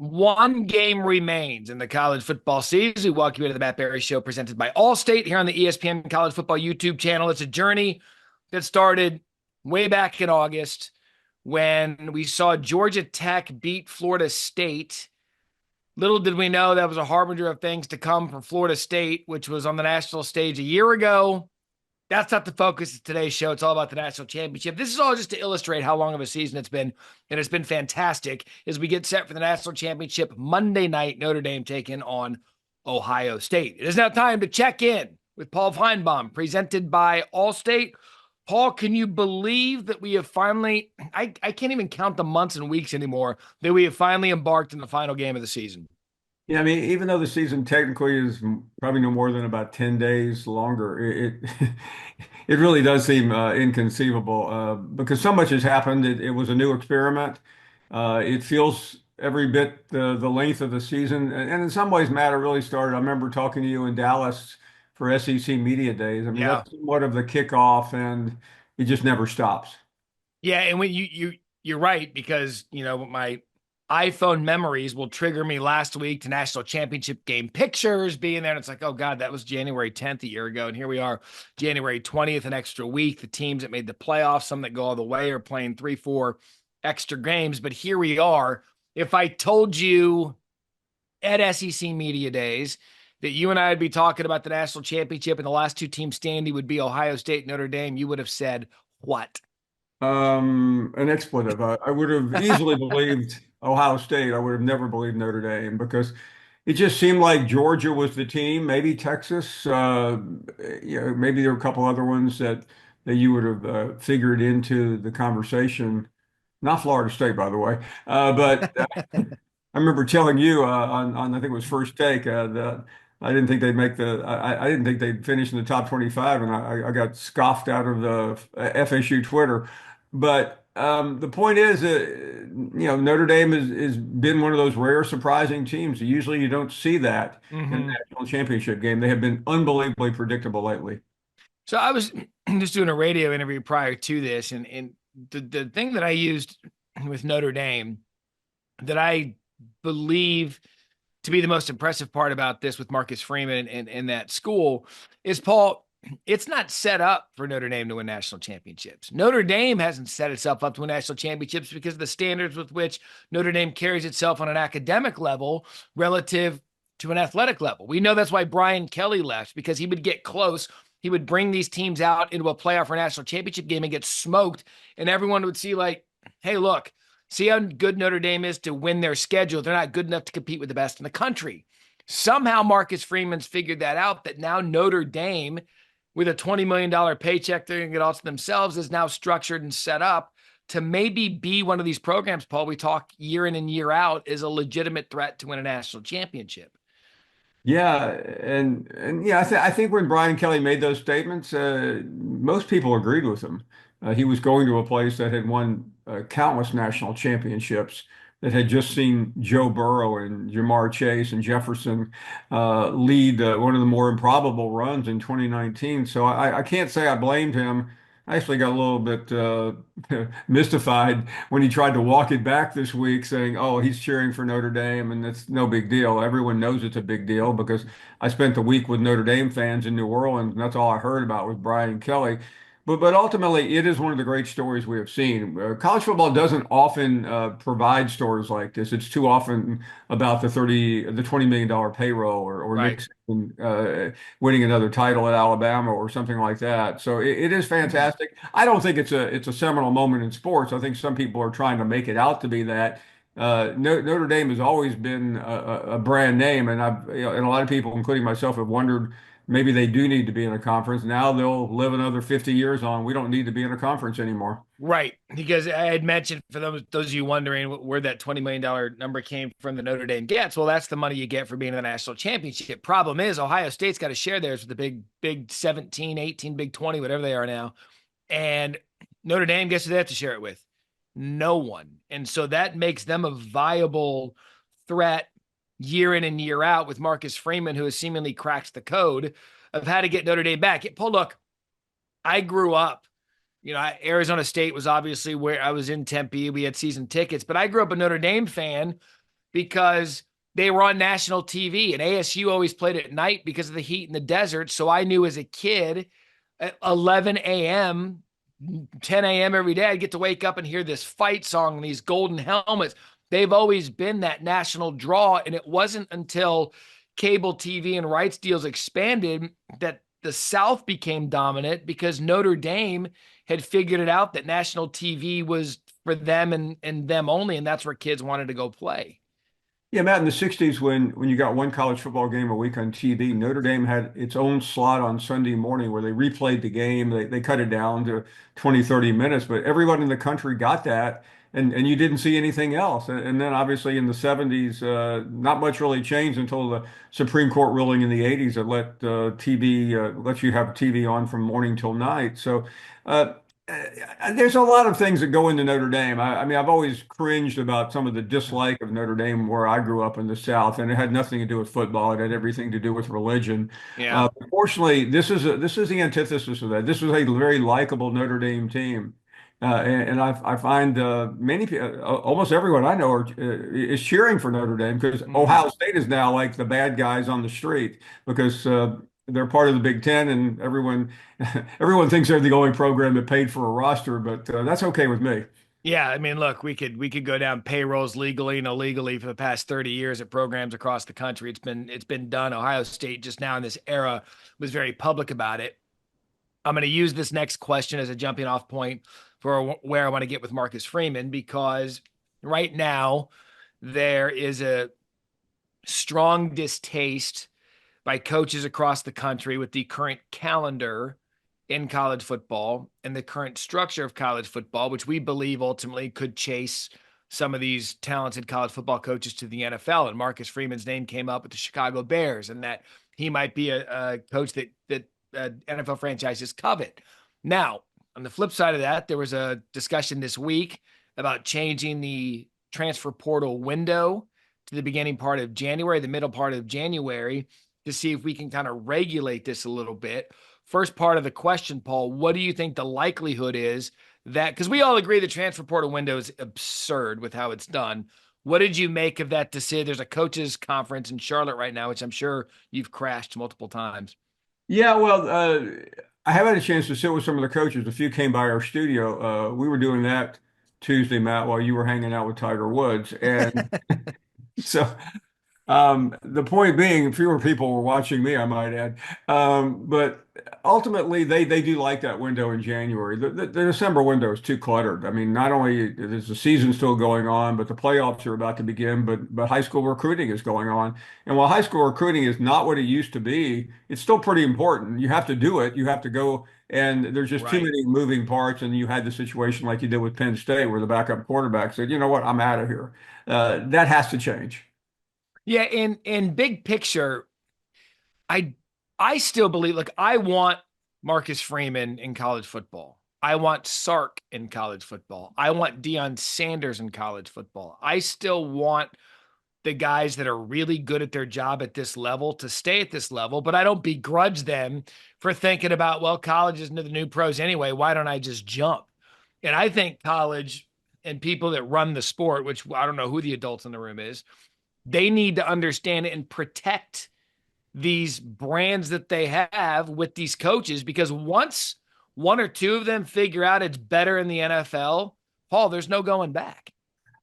One game remains in the college football season. We welcome you to the Matt Barrie Show presented by Allstate here on the ESPN College Football YouTube channel. It's a journey that started way back in August when we saw Georgia Tech beat Florida State. Little did we know that was a harbinger of things to come for Florida State, which was on the national stage a year ago. That's not the focus of today's show. It's all about the national championship. This is all just to illustrate how long of a season it's been, and it's been fantastic as we get set for the national championship Monday night. Notre Dame taking on Ohio State. It is now time to check in with Paul Finebaum, presented by Allstate. Paul, can you believe that we have finally, I can't even count the months and weeks anymore, that we have finally embarked on the final game of the season? Yeah, I mean, even though the season technically is probably no more than about 10 days longer, it really does seem inconceivable because so much has happened. It was a new experiment. It feels every bit the length of the season. And in some ways, Matt, it really started. I remember talking to you in Dallas for SEC Media Days. I mean, Yeah. that's somewhat of the kickoff, and it just never stops. Yeah, and when you're right, because my iPhone memories will trigger me last week to national championship game pictures being there. And it's like, oh God, that was January 10th a year ago. And here we are, January 20th, an extra week. The teams that made the playoffs, some that go all the way, are playing 3, 4 extra games. But here we are. If I told you at SEC Media Days that you and I would be talking about the national championship and the last two teams standing would be Ohio State, Notre Dame, you would have said what? An expletive. I would have easily believed Ohio State. I would have never believed Notre Dame because it just seemed like Georgia was the team, maybe Texas. Maybe there were a couple other ones that you would have figured into the conversation. Not Florida State, by the way. But I remember telling you on I think it was First Take that I didn't think they'd make I didn't think they'd finish in the top 25, and I got scoffed out of the FSU Twitter. But the point is, Notre Dame is been one of those rare, surprising teams. Usually, you don't see that in a Mm-hmm. national championship game. They have been unbelievably predictable lately. So I was just doing a radio interview prior to this, and the thing that I used with Notre Dame that I believe to be the most impressive part about this with Marcus Freeman and that school is, Paul, it's not set up for Notre Dame to win national championships. Notre Dame hasn't set itself up to win national championships because of the standards with which Notre Dame carries itself on an academic level relative to an athletic level. We know that's why Brian Kelly left, because he would get close. He would bring these teams out into a playoff or national championship game and get smoked. And everyone would see, like, hey, look, see how good Notre Dame is to win their schedule. They're not good enough to compete with the best in the country. Somehow Marcus Freeman's figured that out, that now Notre Dame, with a $20 million paycheck they're going to get all to themselves, is now structured and set up to maybe be one of these programs, Paul, we talk year in and year out, is a legitimate threat to win a national championship. Yeah, and yeah, I think when Brian Kelly made those statements, most people agreed with him. He was going to a place that had won countless national championships, that had just seen Joe Burrow and Jamar Chase and Jefferson lead one of the more improbable runs in 2019. So I can't say I blamed him. I actually got a little bit mystified when he tried to walk it back this week, saying, "Oh, he's cheering for Notre Dame, and it's no big deal." Everyone knows it's a big deal because I spent the week with Notre Dame fans in New Orleans, and that's all I heard about was Brian Kelly. But ultimately, it is one of the great stories we have seen. College football doesn't often provide stories like this. It's too often about the $20 million payroll, or Right. Nick Saban, winning another title at Alabama or something like that. So it is fantastic. I don't think it's a seminal moment in sports. I think some people are trying to make it out to be that. Notre Dame has always been a brand name, and and a lot of people, including myself, have wondered maybe they do need to be in a conference. Now they'll live another 50 years on. We don't need to be in a conference anymore. Right, because I had mentioned, for those of you wondering where that $20 million number came from that Notre Dame gets, well, that's the money you get for being in the national championship. Problem is, Ohio State's got to share theirs with the big 17, 18, big 20, whatever they are now. And Notre Dame, guess who they have to share it with? No one. And so that makes them a viable threat year in and year out, with Marcus Freeman, who has seemingly cracked the code of how to get Notre Dame back. Paul, look, I grew up, Arizona State was obviously where I was in Tempe. We had season tickets, but I grew up a Notre Dame fan because they were on national TV, and ASU always played at night because of the heat in the desert. So I knew as a kid at 11 a.m., 10 a.m. every day, I'd get to wake up and hear this fight song and these golden helmets. They've always been that national draw. And it wasn't until cable TV and rights deals expanded that the South became dominant, because Notre Dame had figured it out that national TV was for them and them only. And that's where kids wanted to go play. Yeah, Matt, in the 60s, when you got one college football game a week on TV, Notre Dame had its own slot on Sunday morning where they replayed the game. They cut it down to 20, 30 minutes, but everyone in the country got that, and you didn't see anything else. And then obviously in the 70s, not much really changed until the Supreme Court ruling in the 80s that let you have TV on from morning till night. So uh, there's a lot of things that go into Notre Dame. I mean, I've always cringed about some of the dislike of Notre Dame where I grew up in the South, and it had nothing to do with football. It had everything to do with religion. Yeah. Fortunately, this is the antithesis of that. This was a very likable Notre Dame team, and I find almost everyone I know is cheering for Notre Dame because Mm-hmm. Ohio State is now like the bad guys on the street because they're part of the Big Ten, and everyone thinks they're the only program that paid for a roster, but that's okay with me. Yeah, I mean, look, we could go down payrolls legally and illegally for the past 30 years at programs across the country. It's been done. Ohio State just now in this era was very public about it. I'm going to use this next question as a jumping off point for where I want to get with Marcus Freeman, because right now there is a strong distaste by coaches across the country with the current calendar in college football and the current structure of college football, which we believe ultimately could chase some of these talented college football coaches to the NFL. And Marcus Freeman's name came up with the Chicago Bears, and that he might be a coach that NFL franchises covet. Now, on the flip side of that, there was a discussion this week about changing the transfer portal window to the beginning part of January, the middle part of January, to see if we can kind of regulate this a little bit. First part of the question, Paul, what do you think the likelihood is that, because we all agree the transfer portal window is absurd with how it's done. What did you make of that decision? There's a coaches conference in Charlotte right now, which I'm sure you've crashed multiple times. Yeah, well, I have had a chance to sit with some of the coaches. A few came by our studio. We were doing that Tuesday, Matt, while you were hanging out with Tiger Woods, and so the point being, fewer people were watching me, I might add. But ultimately, they do like that window in January. The December window is too cluttered. I mean, not only is the season still going on, but the playoffs are about to begin, but high school recruiting is going on. And while high school recruiting is not what it used to be, it's still pretty important. You have to do it. You have to go. And there's just too Right. many moving parts. And you had the situation like you did with Penn State, where the backup quarterback said, you know what, I'm out of here. That has to change. Yeah, in big picture, I I still believe, like, I want Marcus Freeman in college football. I want Sark in college football. I want Deion Sanders in college football. I still want the guys that are really good at their job at this level to stay at this level, but I don't begrudge them for thinking about, well, college isn't the new pros anyway. Why don't I just jump? And I think college and people that run the sport, which I don't know who the adults in the room is, they need to understand and protect these brands that they have with these coaches, because once one or two of them figure out it's better in the NFL, Paul, there's no going back.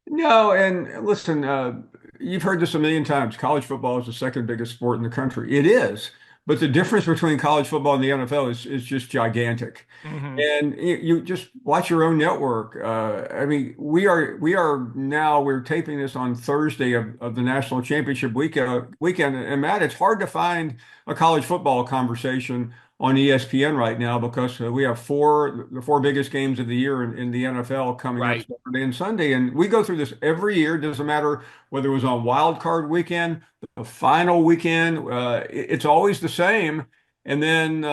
No, and listen, you've heard this a million times. College football is the second biggest sport in the country. It is, but the difference between college football and the NFL is just gigantic. Mm-hmm. And you just watch your own network. I mean, we're taping this on Thursday of the national championship weekend. And Matt, it's hard to find a college football conversation on ESPN right now because we have the four biggest games of the year in the NFL coming up Right. Saturday and Sunday. And we go through this every year. It doesn't matter whether it was on wild card weekend, the final weekend, it's always the same. And then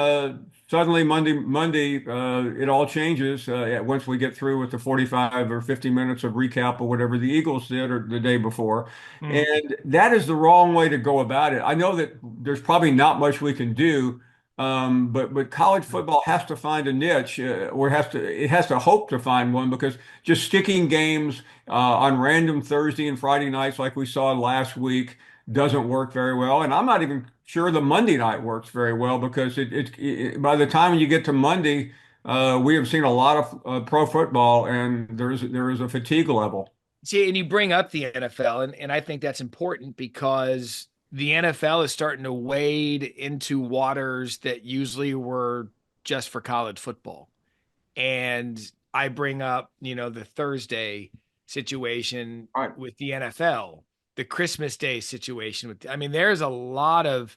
suddenly Monday, it all changes once we get through with the 45 or 50 minutes of recap of whatever the Eagles did or the day before. Mm-hmm. And that is the wrong way to go about it. I know that there's probably not much we can do, But college football has to find a niche, or it has to hope to find one because just sticking games on random Thursday and Friday nights like we saw last week doesn't work very well. And I'm not even sure the Monday night works very well because by the time you get to Monday, we have seen a lot of pro football, and there is a fatigue level. See, and you bring up the NFL, and I think that's important because the NFL is starting to wade into waters that usually were just for college football. And I bring up, the Thursday situation All right. with the NFL, the Christmas Day situation I mean, there's a lot of,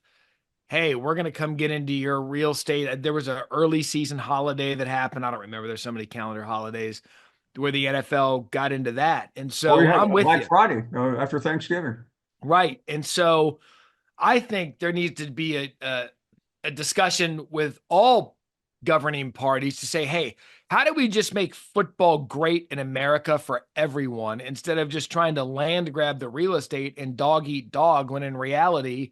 hey, we're going to come get into your real estate. There was an early season holiday that happened. I don't remember. There's so many calendar holidays where the NFL got into that. And Or you so have I'm with Black you. Friday after Thanksgiving. Right. And so I think there needs to be a discussion with all governing parties to say, hey, how do we just make football great in America for everyone instead of just trying to land grab the real estate and dog eat dog when in reality,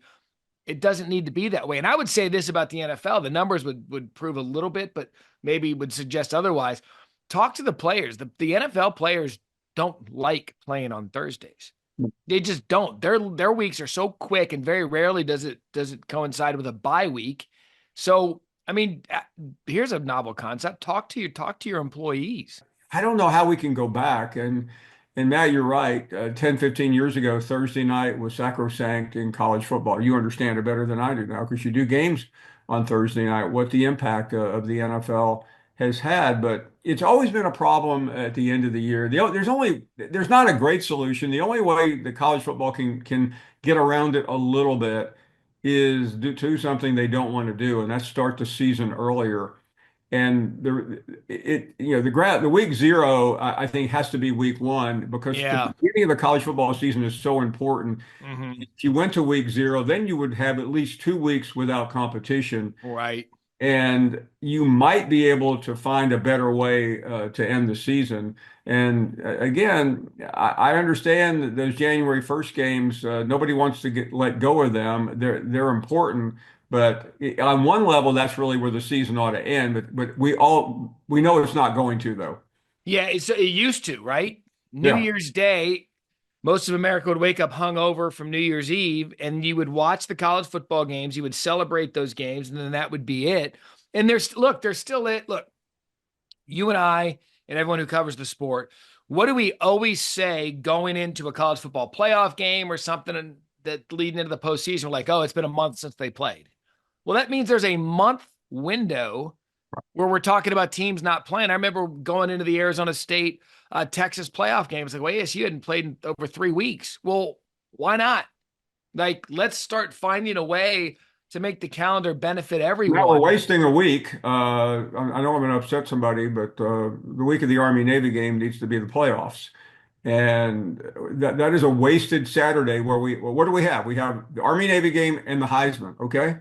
it doesn't need to be that way. And I would say this about the NFL, the numbers would prove a little bit, but maybe would suggest otherwise. Talk to the players. The NFL players don't like playing on Thursdays. They just don't. Their weeks are so quick, and very rarely does it coincide with a bye week. So, I mean, here's a novel concept. Talk to your employees. I don't know how we can go back. And Matt, you're right. 10, 15 years ago, Thursday night was sacrosanct in college football. You understand it better than I do now because you do games on Thursday night, what the impact of the NFL has had. But it's always been a problem at the end of the year. There's not a great solution. The only way the college football can get around it a little bit is do something they don't want to do, and that's start the season earlier. And the week zero, I think, has to be week one because the Yeah. beginning of the college football season is so important. Hmm. If you went to week zero, then you would have at least 2 weeks without competition, Right. and you might be able to find a better way to end the season. And again, I understand that those January 1st games, nobody wants to let go of them. They're important, but on one level, that's really where the season ought to end. But we know it's not going to though. Yeah. It used to, right? New Yeah, Year's Day, most of America would wake up hungover from New Year's Eve, and you would watch the college football games. You would celebrate those games, and then that would be it. And there's still it. Look, you and I and everyone who covers the sport, what do we always say going into a college football playoff game or something that leading into the postseason? We're like, oh, it's been a month since they played. Well, that means there's a month window where we're talking about teams not playing. I remember going into the Arizona State Texas playoff game. It's like, well, ASU hadn't played in over 3 weeks. Well, why not? Like, let's start finding a way to make the calendar benefit now we're everyone. wasting a week. I know I'm going to upset somebody, but the week of the Army Navy game needs to be the playoffs. And that is a wasted Saturday where what do we have? We have the Army Navy game and the Heisman. Okay.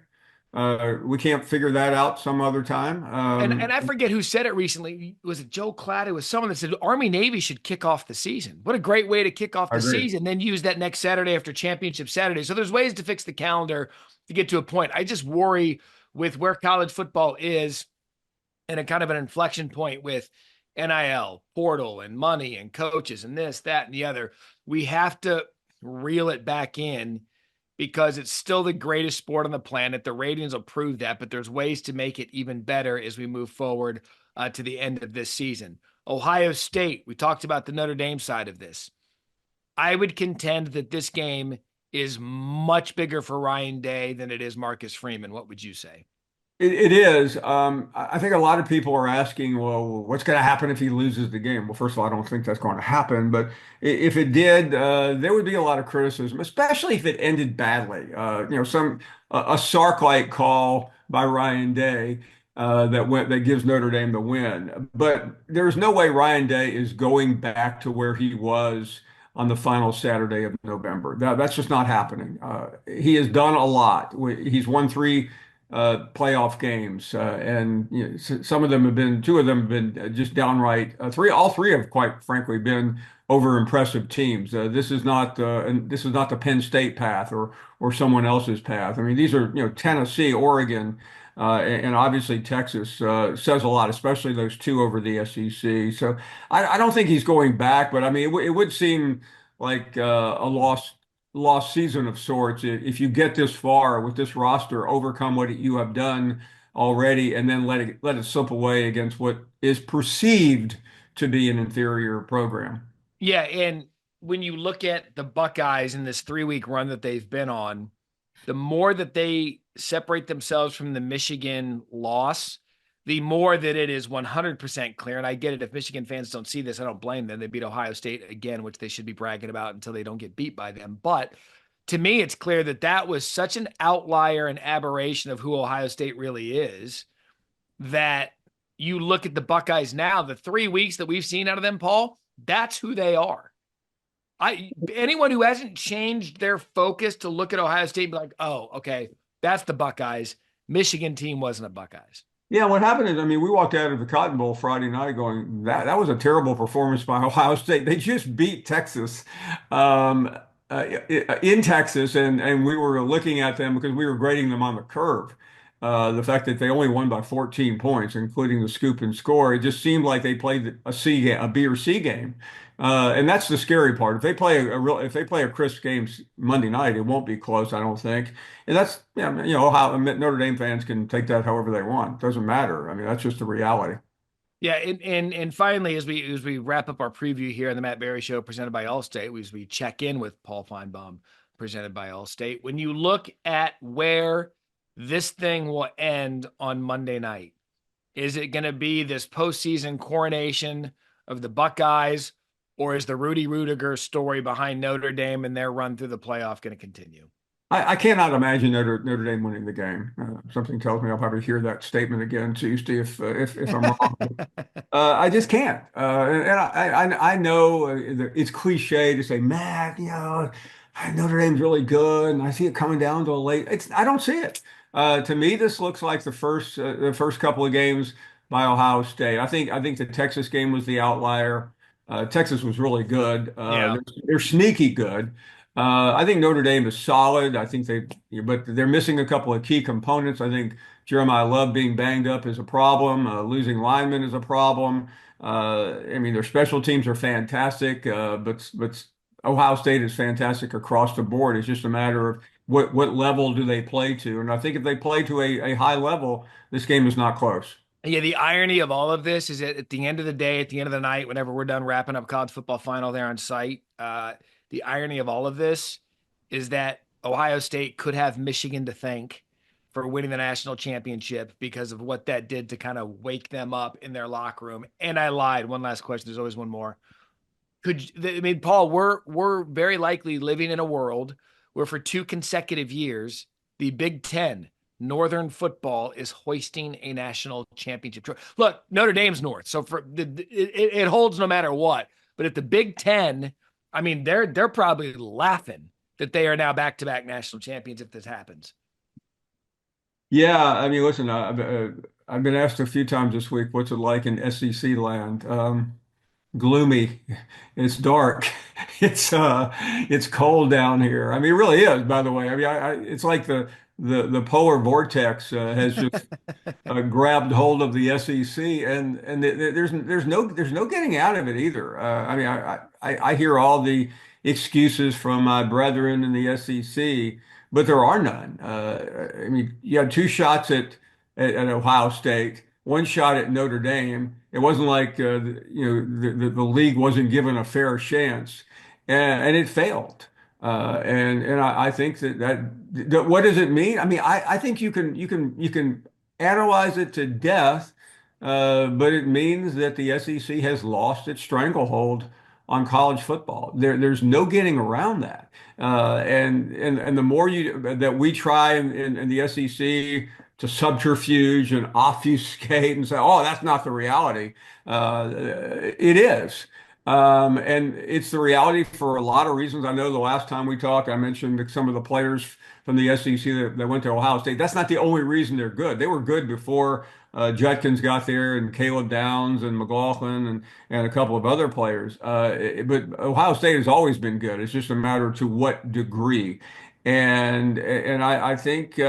We can't figure that out some other time. And I forget who said it recently. Was it Joe Clatt? It was someone that said Army Navy should kick off the season. What a great way to kick off I the agree. season, then use that next Saturday after championship Saturday. So there's ways to fix the calendar to get to a point. I just worry with where college football is and a kind of an inflection point with NIL, portal, and money and coaches and this, that, and the other. We have to reel it back in because it's still the greatest sport on the planet. The ratings will prove that, but there's ways to make it even better as we move forward to the end of this season. Ohio State, we talked about the Notre Dame side of this. I would contend that this game is much bigger for Ryan Day than it is Marcus Freeman. What would you say? It is. I think a lot of people are asking, well, what's going to happen if he loses the game? Well, first of all, I don't think that's going to happen. But if it did, there would be a lot of criticism, especially if it ended badly. A Sark-like call by Ryan Day that gives Notre Dame the win. But there's no way Ryan Day is going back to where he was on the final Saturday of November. That's just not happening. He has done a lot. He's won three playoff games, and some of them have been, two of them have been just downright all three have quite frankly been over impressive teams. This is not the Penn State path or someone else's path. I mean, these are Tennessee, Oregon, and obviously Texas says a lot, especially those two over the SEC. So I don't think he's going back, but I mean, it would seem like a lost season of sorts if you get this far with this roster, overcome what you have done already, and then let it slip away against what is perceived to be an inferior program. Yeah, and when you look at the Buckeyes in this 3 week run that they've been on, the more that they separate themselves from the Michigan loss, the more that it is 100% clear. And I get it. If Michigan fans don't see this, I don't blame them. They beat Ohio State again, which they should be bragging about until they don't get beat by them. But to me, it's clear that that was such an outlier and aberration of who Ohio State really is that you look at the Buckeyes now, the 3 weeks that we've seen out of them, Paul, that's who they are. Anyone who hasn't changed their focus to look at Ohio State and be like, oh, okay, that's the Buckeyes. Michigan team wasn't a Buckeyes. Yeah, what happened is, I mean, we walked out of the Cotton Bowl Friday night going, that was a terrible performance by Ohio State. They just beat Texas um, in Texas, and we were looking at them because we were grading them on the curve. The fact that they only won by 14 points, including the scoop and score, it just seemed like they played a C game, a B or C game, and that's the scary part. If they play a crisp game Monday night, it won't be close, I don't think. And that's, yeah, how Notre Dame fans can take that however they want. Doesn't matter. I mean, that's just the reality. Yeah, and finally, as we wrap up our preview here on the Matt Barrie Show, presented by Allstate, as we check in with Paul Finebaum, presented by Allstate, when you look at where this thing will end on Monday night, is it going to be this postseason coronation of the Buckeyes, or is the Rudy Rudiger story behind Notre Dame and their run through the playoff going to continue? I cannot imagine Notre Dame winning the game. Something tells me I'll probably hear that statement again Tuesday if I'm wrong. I just can't. And I know it's cliche to say, Matt, Notre Dame's really good, and I see it coming down to a late. I don't see it. To me, this looks like the first couple of games by Ohio State. I think the Texas game was the outlier. Texas was really good. Yeah. They're sneaky good. I think Notre Dame is solid. But they're missing a couple of key components. I think Jeremiah Love being banged up is a problem. Losing linemen is a problem. I mean, their special teams are fantastic, but Ohio State is fantastic across the board. It's just a matter of what level do they play to, and I think if they play to a high level, this game is not close. Yeah, the irony of all of this is that at the end of the day, at the end of the night, whenever we're done wrapping up college football final there on site, the irony of all of this is that Ohio State could have Michigan to thank for winning the national championship because of what that did to kind of wake them up in their locker room. And I lied. One last question. There's always one more. I mean, Paul, we're very likely living in a world where for 2 consecutive years, the Big Ten Northern football is hoisting a national championship. Look, Notre Dame's North, so it holds no matter what. But if the Big Ten, I mean, they're probably laughing that they are now back-to-back national champions if this happens. Yeah, I mean, listen, I've been asked a few times this week, what's it like in SEC land? Gloomy. It's dark. It's cold down here. I mean, it really is, by the way. I mean, it's like the polar vortex has just grabbed hold of the SEC, and there's no getting out of it either. I mean, I hear all the excuses from my brethren in the SEC, but there are none. I mean, you had two shots at Ohio State, one shot at Notre Dame. It wasn't like the league wasn't given a fair chance, and it failed. And I think that what does it mean? I mean, I think you can analyze it to death, but it means that the SEC has lost its stranglehold on college football. There's no getting around that. And the more that we try in the SEC to subterfuge and obfuscate and say, oh, that's not the reality. It is. And it's the reality for a lot of reasons. I know the last time we talked, I mentioned that some of the players from the SEC that went to Ohio State. That's not the only reason they're good. They were good before Judkins got there, and Caleb Downs and McLaughlin and a couple of other players. But Ohio State has always been good. It's just a matter to what degree. And I think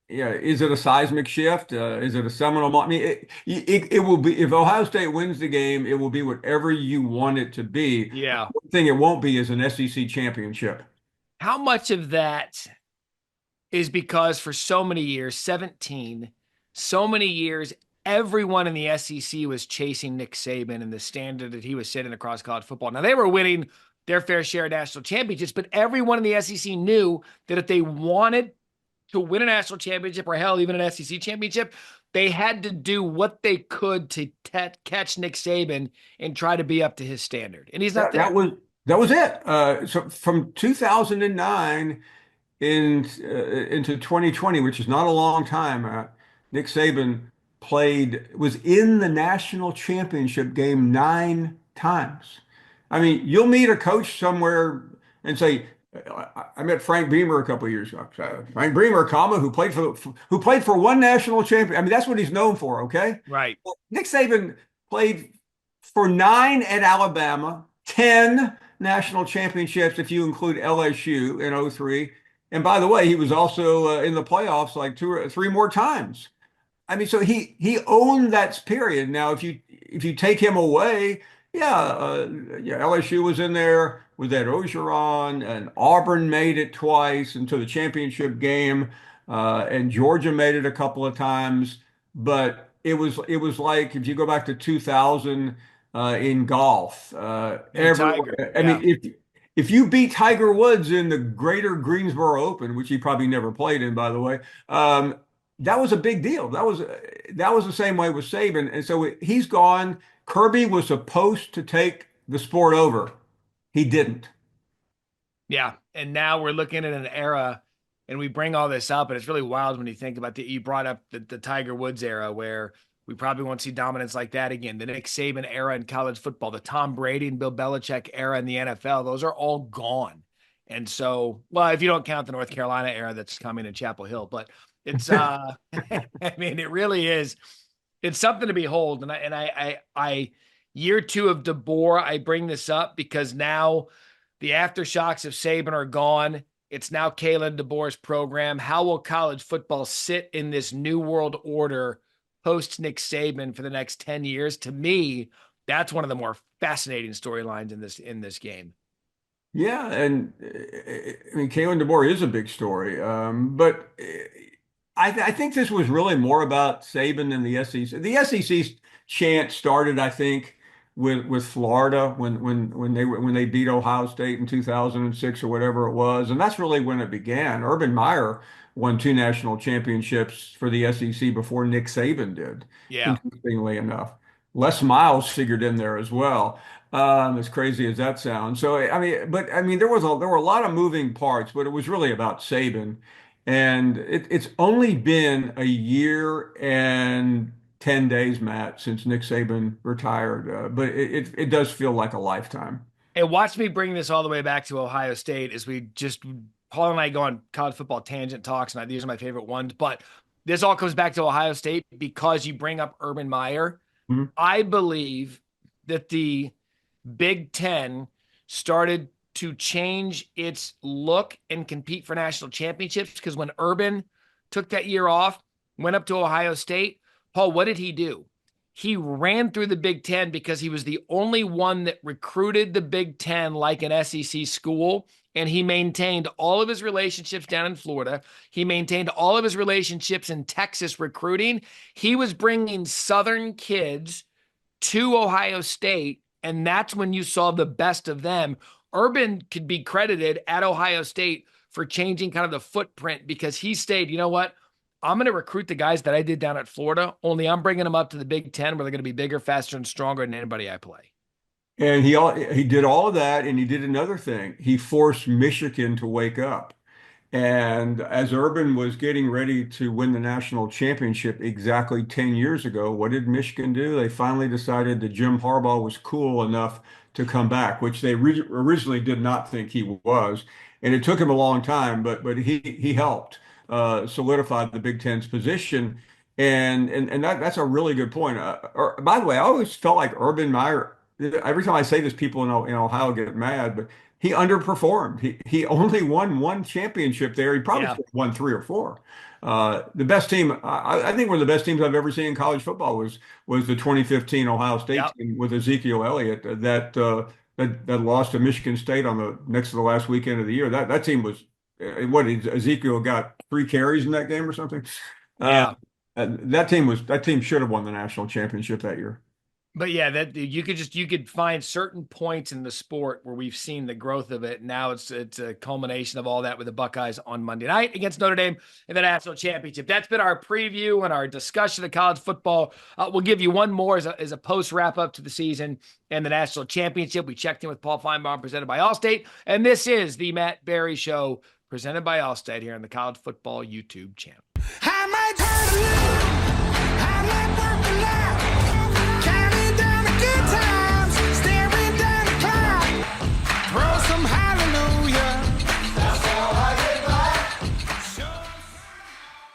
Yeah, is it a seismic shift? Is it a seminal moment? I mean, it will be if Ohio State wins the game, it will be whatever you want it to be. Yeah. One thing it won't be is an SEC championship. How much of that is because for so many years, 17, so many years, everyone in the SEC was chasing Nick Saban and the standard that he was setting across college football. Now, they were winning their fair share of national championships, but everyone in the SEC knew that if they wanted to win a national championship or hell, even an SEC championship, they had to do what they could to catch Nick Saban and try to be up to his standard. And he's not That, there. that was it. So from 2009 into 2020, which is not a long time, Nick Saban was in the national championship game 9 times. I mean, you'll meet a coach somewhere and say, I met Frank Beamer a couple of years ago. Frank Beamer, comma, who played for one national champion. I mean, that's what he's known for, okay? Right. Well, Nick Saban played for 9 at Alabama, 10 national championships if you include LSU in '03. And by the way, he was also in the playoffs like 2 or 3 more times. I mean, so he owned that period. Now, if you take him away, yeah, LSU was in there with Ed Ogeron, and Auburn made it twice into the championship game, and Georgia made it a couple of times. But it was like if you go back to 2000 in golf, And everyone. Tiger. I mean, Yeah. if you beat Tiger Woods in the Greater Greensboro Open, which he probably never played in, by the way, that was a big deal. That was the same way with Saban, and so he's gone. Kirby was supposed to take the sport over. He didn't. Yeah. And now we're looking at an era, and we bring all this up, and it's really wild when you think about you brought up the Tiger Woods era where we probably won't see dominance like that again. The Nick Saban era in college football, the Tom Brady and Bill Belichick era in the NFL, those are all gone. And so, well, if you don't count the North Carolina era that's coming in Chapel Hill, but it's I mean, it really is. It's something to behold. And I year two of DeBoer, I bring this up because now the aftershocks of Saban are gone. It's now Kalen DeBoer's program. How will college football sit in this new world order post Nick Saban for the next 10 years? To me, that's one of the more fascinating storylines in this game. Yeah, and I mean, Kalen DeBoer is a big story, but I think this was really more about Saban than the SEC. The SEC's chant started, I think, with Florida when they beat Ohio State in 2006 or whatever it was, and that's really when it began. Urban Meyer won 2 national championships for the SEC before Nick Saban did, Yeah. interestingly enough. Les Miles figured in there as well. As crazy as that sounds. So I mean, there were a lot of moving parts, but it was really about Saban, and it's only been a year and 10 days, Matt, since Nick Saban retired. But it does feel like a lifetime. And watch me bring this all the way back to Ohio State as we just, Paul and I go on college football tangent talks, and these are my favorite ones. But this all comes back to Ohio State because you bring up Urban Meyer. Mhm. I believe that the Big Ten started to change its look and compete for national championships because when Urban took that year off, went up to Ohio State, Paul, what did he do? He ran through the Big Ten because he was the only one that recruited the Big Ten like an SEC school. And he maintained all of his relationships down in Florida. He maintained all of his relationships in Texas recruiting. He was bringing Southern kids to Ohio State, and that's when you saw the best of them. Urban could be credited at Ohio State for changing kind of the footprint because he stayed, you know what? I'm going to recruit the guys that I did down at Florida, only I'm bringing them up to the Big Ten where they're going to be bigger, faster, and stronger than anybody I play. And he did all of that, and he did another thing. He forced Michigan to wake up. And as Urban was getting ready to win the national championship exactly 10 years ago, what did Michigan do? They finally decided that Jim Harbaugh was cool enough to come back, which they originally did not think he was. And it took him a long time, but he helped solidify the Big Ten's position. And that's a really good point. By the way, I always felt like Urban Meyer, every time I say this, people in Ohio get mad, but he underperformed. He only won one championship there. He probably Yeah. should have won three or four. The best team, I think one of the best teams I've ever seen in college football was the 2015 Ohio State Yep. team with Ezekiel Elliott that lost to Michigan State on the next to the last weekend of the year. That team was what Ezekiel got 3 carries in that game or something. Uh, Yeah. that team should have won the national championship that year. But yeah, that you could find certain points in the sport where we've seen the growth of it. Now it's a culmination of all that with the Buckeyes on Monday night against Notre Dame in the national championship. That's been our preview and our discussion of college football. We'll give you one more as a post wrap up to the season and the national championship. We checked in with Paul Finebaum, presented by Allstate, and this is the Matt Barrie Show, presented by Allstate here on the College Football YouTube channel.